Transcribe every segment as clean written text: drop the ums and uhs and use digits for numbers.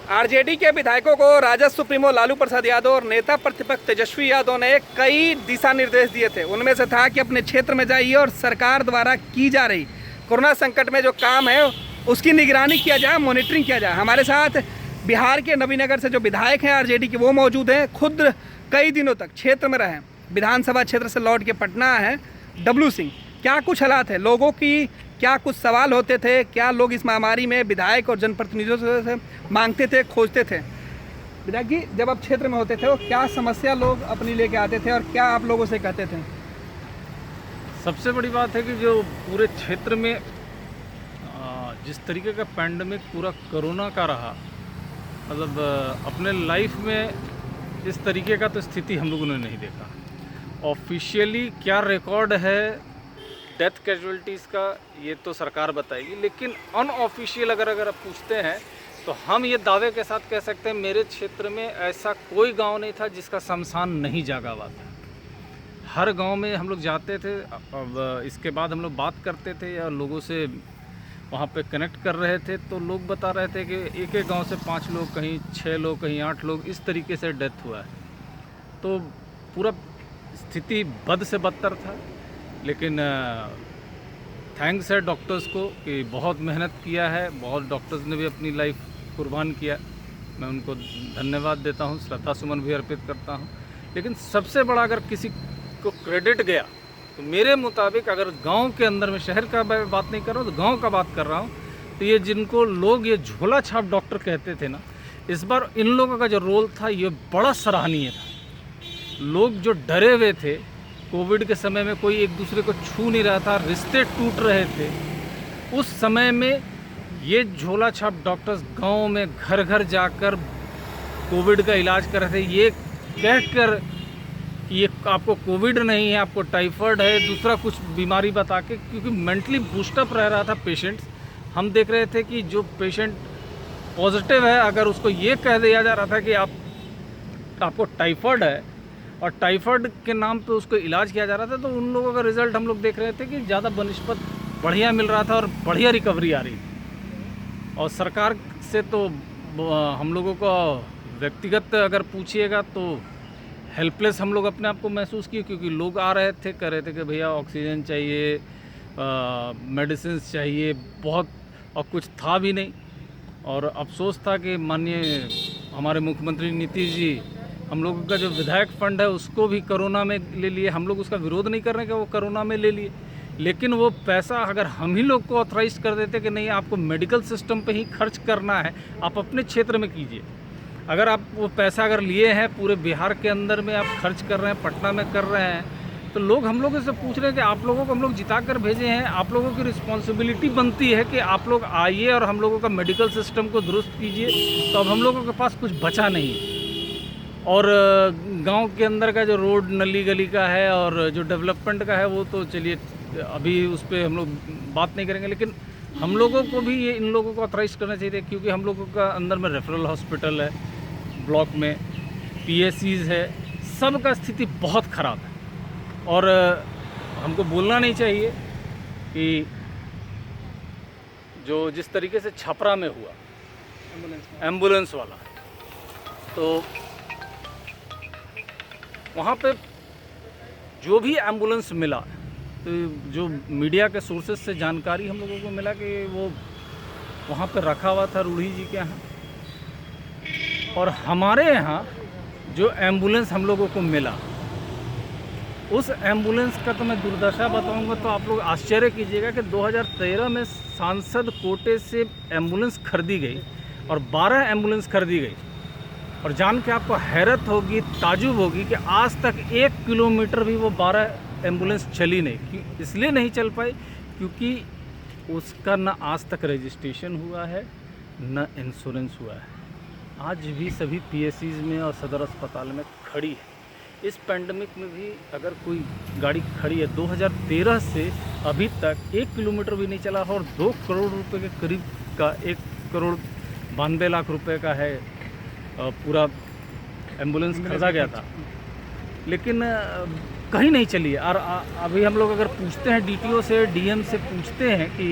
RJD के विधायकों को राजद सुप्रीमो लालू प्रसाद यादव और नेता प्रतिपक्ष तेजस्वी यादव ने कई दिशा निर्देश दिए थे। उनमें से था कि अपने क्षेत्र में जाइए और सरकार द्वारा की जा रही कोरोना संकट में जो काम है उसकी निगरानी किया जाए, मॉनिटरिंग किया जाए। हमारे साथ बिहार के नवीनगर से जो विधायक हैं आरजेडी के, वो मौजूद हैं। खुद कई दिनों तक क्षेत्र में रहे, विधानसभा क्षेत्र से लौट के पटना है डब्लू सिंह। क्या कुछ हालात है, लोगों की क्या कुछ सवाल होते थे, क्या लोग इस महामारी में विधायक और जनप्रतिनिधियों से मांगते थे, खोजते थे। विधायक जी, जब आप क्षेत्र में होते थे वो क्या समस्या लोग अपनी लेके आते थे और क्या आप लोगों से कहते थे? सबसे बड़ी बात है कि जो पूरे क्षेत्र में जिस तरीके का पैंडमिक पूरा कोरोना का रहा, मतलब अपने लाइफ में इस तरीके का तो स्थिति हम लोगों ने नहीं देखा। ऑफिशियली क्या रिकॉर्ड है डेथ कैजुअल्टीज़ का ये तो सरकार बताएगी, लेकिन अनऑफिशियल अगर आप पूछते हैं तो हम ये दावे के साथ कह सकते हैं मेरे क्षेत्र में ऐसा कोई गांव नहीं था जिसका शमशान नहीं जागा हुआ था। हर गांव में हम लोग जाते थे। अब इसके बाद हम लोग बात करते थे या लोगों से वहाँ पे कनेक्ट कर रहे थे तो लोग बता रहे थे कि एक एक गांव से 5 लोग, कहीं 6 लोग, कहीं 8 लोग, इस तरीके से डेथ हुआ है। तो पूरा स्थिति बद से बदतर था। लेकिन थैंक्स है डॉक्टर्स को कि बहुत मेहनत किया है, बहुत डॉक्टर्स ने भी अपनी लाइफ कुर्बान किया। मैं उनको धन्यवाद देता हूँ, श्रद्धा सुमन भी अर्पित करता हूँ। लेकिन सबसे बड़ा अगर किसी को क्रेडिट गया तो मेरे मुताबिक, अगर गांव के अंदर में, शहर का बात नहीं कर रहा हूँ तो गांव का बात कर रहा हूँ, तो ये जिनको लोग ये झोला छाप डॉक्टर कहते थे ना, इस बार इन लोगों का जो रोल था ये बड़ा सराहनीय था। लोग जो डरे हुए थे कोविड के समय में, कोई एक दूसरे को छू नहीं रहा था, रिश्ते टूट रहे थे, उस समय में ये झोला छाप डॉक्टर्स गाँव में घर घर जाकर कोविड का इलाज कर रहे थे, ये कहकर कि ये आपको कोविड नहीं है, आपको टाइफाइड है, दूसरा कुछ बीमारी बता के, क्योंकि मेंटली बूस्टअप रह रहा था पेशेंट्स। हम देख रहे थे कि जो पेशेंट पॉजिटिव है, अगर उसको ये कह दिया जा रहा था कि आपको टाइफाइड है और टाइफाइड के नाम पे उसको इलाज किया जा रहा था, तो उन लोगों का रिज़ल्ट हम लोग देख रहे थे कि ज़्यादा बनिस्पत बढ़िया मिल रहा था और बढ़िया रिकवरी आ रही थी। और सरकार से तो हम लोगों को व्यक्तिगत अगर पूछिएगा तो हेल्पलेस हम लोग अपने आप को महसूस किए, क्योंकि लोग आ रहे थे, कह रहे थे कि भैया ऑक्सीजन चाहिए, मेडिसिन चाहिए बहुत, और कुछ था भी नहीं। और अफसोस था कि माननीय हमारे मुख्यमंत्री नीतीश जी हम लोगों का जो विधायक फंड है उसको भी कोरोना में ले लिए। हम लोग उसका विरोध नहीं कर रहे कि वो कोरोना में ले लिए, लेकिन वो पैसा अगर हम ही लोग को ऑथराइज कर देते कि नहीं, आपको मेडिकल सिस्टम पे ही खर्च करना है, आप अपने क्षेत्र में कीजिए। अगर आप वो पैसा अगर लिए हैं पूरे बिहार के अंदर में आप खर्च कर रहे हैं, पटना में कर रहे हैं, तो लोग हम लोगों से पूछ रहे हैं कि आप लोगों को हम लोग जिता कर भेजे हैं, आप लोगों की रिस्पॉन्सिबिलिटी बनती है कि आप लोग आइए और हम लोगों का मेडिकल सिस्टम को दुरुस्त कीजिए। तो अब हम लोगों के पास कुछ बचा नहीं। और गांव के अंदर का जो रोड नली गली का है और जो डेवलपमेंट का है वो तो चलिए अभी उस पर हम लोग बात नहीं करेंगे, लेकिन हम लोगों को भी ये इन लोगों को ऑथराइज करना चाहिए, क्योंकि हम लोगों का अंदर में रेफरल हॉस्पिटल है, ब्लॉक में पीएससीज है, सब का स्थिति बहुत ख़राब है। और हमको बोलना नहीं चाहिए कि जो जिस तरीके से छपरा में हुआ एम्बुलेंस वाला, तो वहाँ पे जो भी एम्बुलेंस मिला, तो जो मीडिया के सोर्सेज से जानकारी हम लोगों को मिला कि वो वहाँ पे रखा हुआ था रूढ़ी जी के यहाँ। और हमारे यहाँ जो एम्बुलेंस हम लोगों को मिला, उस एम्बुलेंस का तो मैं दुर्दशा बताऊंगा तो आप लोग आश्चर्य कीजिएगा कि 2013 में सांसद कोटे से एम्बुलेंस खरीदी गई और 12 एम्बुलेंस खरीदी गई। और जान के आपको हैरत होगी, ताजुब होगी कि आज तक 1 किलोमीटर भी वो 12 एम्बुलेंस चली नहीं। इसलिए नहीं चल पाई क्योंकि उसका न आज तक रजिस्ट्रेशन हुआ है, न इंश्योरेंस हुआ है। आज भी सभी पीएससीज में और सदर अस्पताल में खड़ी है। इस पैंडमिक में भी अगर कोई गाड़ी खड़ी है 2013 से अभी तक 1 किलोमीटर भी नहीं चला और 2 करोड़ रुपए के करीब का 1,92,00,000 रुपए का है पूरा एम्बुलेंस खरीदा गया था, लेकिन कहीं नहीं चली है। और अभी हम लोग अगर पूछते हैं डीटीओ से, डीएम से पूछते हैं कि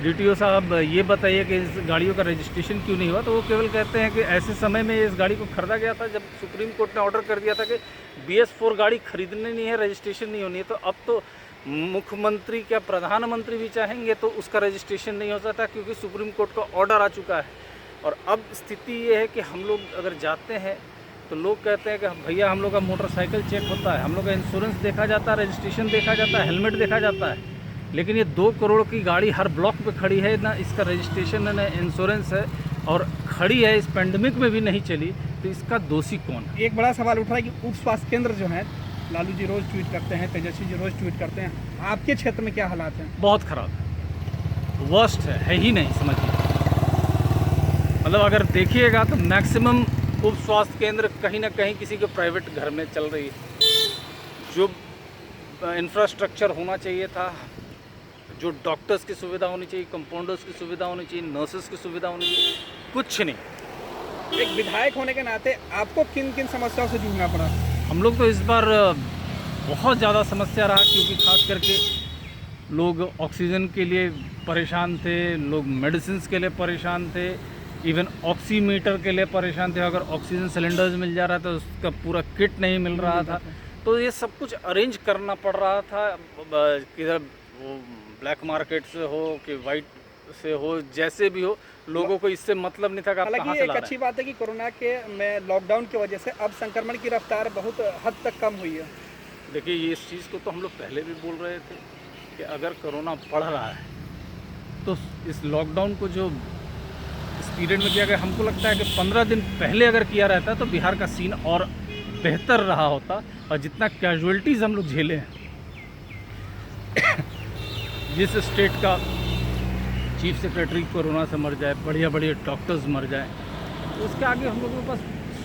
डीटीओ साहब ये बताइए कि इस गाड़ियों का रजिस्ट्रेशन क्यों नहीं हुआ। तो वो केवल कहते हैं कि ऐसे समय में इस गाड़ी को खरीदा गया था जब सुप्रीम कोर्ट ने ऑर्डर कर दिया था कि BS4 गाड़ी खरीदनी नहीं है, रजिस्ट्रेशन नहीं होनी है। तो अब तो मुख्यमंत्री क्या प्रधानमंत्री भी चाहेंगे तो उसका रजिस्ट्रेशन नहीं हो सकता, क्योंकि सुप्रीम कोर्ट का ऑर्डर आ चुका है। और अब स्थिति ये है कि हम लोग अगर जाते हैं तो लोग कहते हैं कि भैया हम लोग का मोटरसाइकिल चेक होता है, हम लोग का इंश्योरेंस देखा जाता है, रजिस्ट्रेशन देखा जाता है, हेलमेट देखा जाता है, लेकिन ये 2 करोड़ की गाड़ी हर ब्लॉक पे खड़ी है, ना इसका रजिस्ट्रेशन है ना इंश्योरेंस है, और खड़ी है इस पेंडेमिक में भी नहीं चली, तो इसका दोषी कौन है? एक बड़ा सवाल उठ रहा है कि उप स्वास्थ्य केंद्र जो है, लालू जी रोज़ ट्वीट करते हैं, तेजस्वी जी रोज़ ट्वीट करते हैं, आपके क्षेत्र में क्या हालात हैं? बहुत ख़राब है, वर्स्ट है ही नहीं, समझिए। मतलब अगर देखिएगा तो मैक्सिमम उप स्वास्थ्य केंद्र कहीं ना कहीं किसी के प्राइवेट घर में चल रही है। जो इंफ्रास्ट्रक्चर होना चाहिए था, जो डॉक्टर्स की सुविधा होनी चाहिए, कंपाउंडर्स की सुविधा होनी चाहिए, नर्सेस की सुविधा होनी चाहिए, कुछ नहीं। एक विधायक होने के नाते आपको किन किन समस्याओं से जूझना पड़ा? हम लोग तो इस बार बहुत ज़्यादा समस्या रहा, क्योंकि खास करके लोग ऑक्सीजन के लिए परेशान थे, लोग मेडिसिन के लिए परेशान थे, इवन ऑक्सीमीटर के लिए परेशान थे। अगर ऑक्सीजन सिलेंडर्स मिल जा रहा था तो उसका पूरा किट नहीं मिल रहा था, तो ये सब कुछ अरेंज करना पड़ रहा था। किधर वो ब्लैक मार्केट से हो कि वाइट से हो, जैसे भी हो, लोगों को इससे मतलब नहीं था कि आप कहाँ हालांकि से एक ला रहे अच्छी हैं। बात है कि कोरोना के में लॉकडाउन की वजह से अब संक्रमण की रफ्तार बहुत हद तक कम हुई है। देखिए, ये इस चीज़ को तो हम लोग पहले भी बोल रहे थे कि अगर कोरोना बढ़ रहा है तो इस लॉकडाउन को जो इस पीरियड में किया गया, हमको लगता है कि 15 दिन पहले अगर किया रहता तो बिहार का सीन और बेहतर रहा होता। और जितना कैजुअलिटीज़ हम लोग झेले हैं, जिस स्टेट का चीफ सेक्रेटरी कोरोना से मर जाए, बढ़िया बढ़िया डॉक्टर्स मर जाए, तो उसके आगे हम लोगों के पास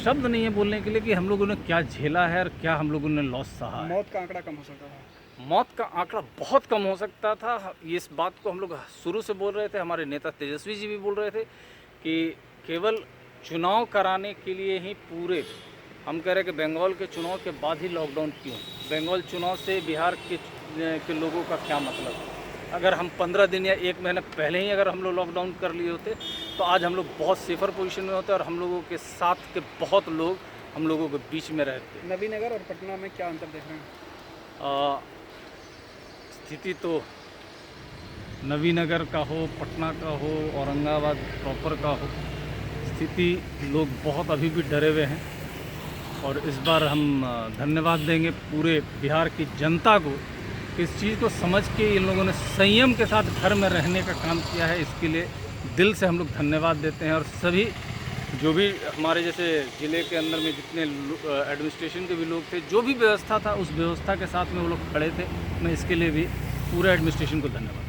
शब्द नहीं है बोलने के लिए कि हम लोगों ने क्या झेला है और क्या हम लोगों ने लॉस सहा है। मौत का आंकड़ा कम हो सकता था। मौत का आंकड़ा बहुत कम हो सकता था। इस बात को हम लोग शुरू से बोल रहे थे, हमारे नेता तेजस्वी जी भी बोल रहे थे कि केवल चुनाव कराने के लिए ही पूरे, हम कह रहे हैं कि बंगाल के चुनाव के बाद ही लॉकडाउन क्यों? बंगाल चुनाव से बिहार के लोगों का क्या मतलब? अगर हम 15 दिन या 1 महीना पहले ही अगर हम लोग लॉकडाउन कर लिए होते तो आज हम लोग बहुत सेफर पोजीशन में होते और हम लोगों के साथ के बहुत लोग हम लोगों के बीच में रहते। नवीनगर और पटना में क्या अंतर देख रहे हैं? स्थिति तो नवीनगर का हो, पटना का हो, औरंगाबाद प्रॉपर का हो, स्थिति लोग बहुत अभी भी डरे हुए हैं। और इस बार हम धन्यवाद देंगे पूरे बिहार की जनता को, इस चीज़ को समझ के इन लोगों ने संयम के साथ घर में रहने का काम किया है। इसके लिए दिल से हम लोग धन्यवाद देते हैं। और सभी जो भी हमारे जैसे ज़िले के अंदर में जितने एडमिनिस्ट्रेशन के भी लोग थे, जो भी व्यवस्था था उस व्यवस्था के साथ में वो लोग खड़े थे, मैं इसके लिए भी पूरे एडमिनिस्ट्रेशन को धन्यवाद।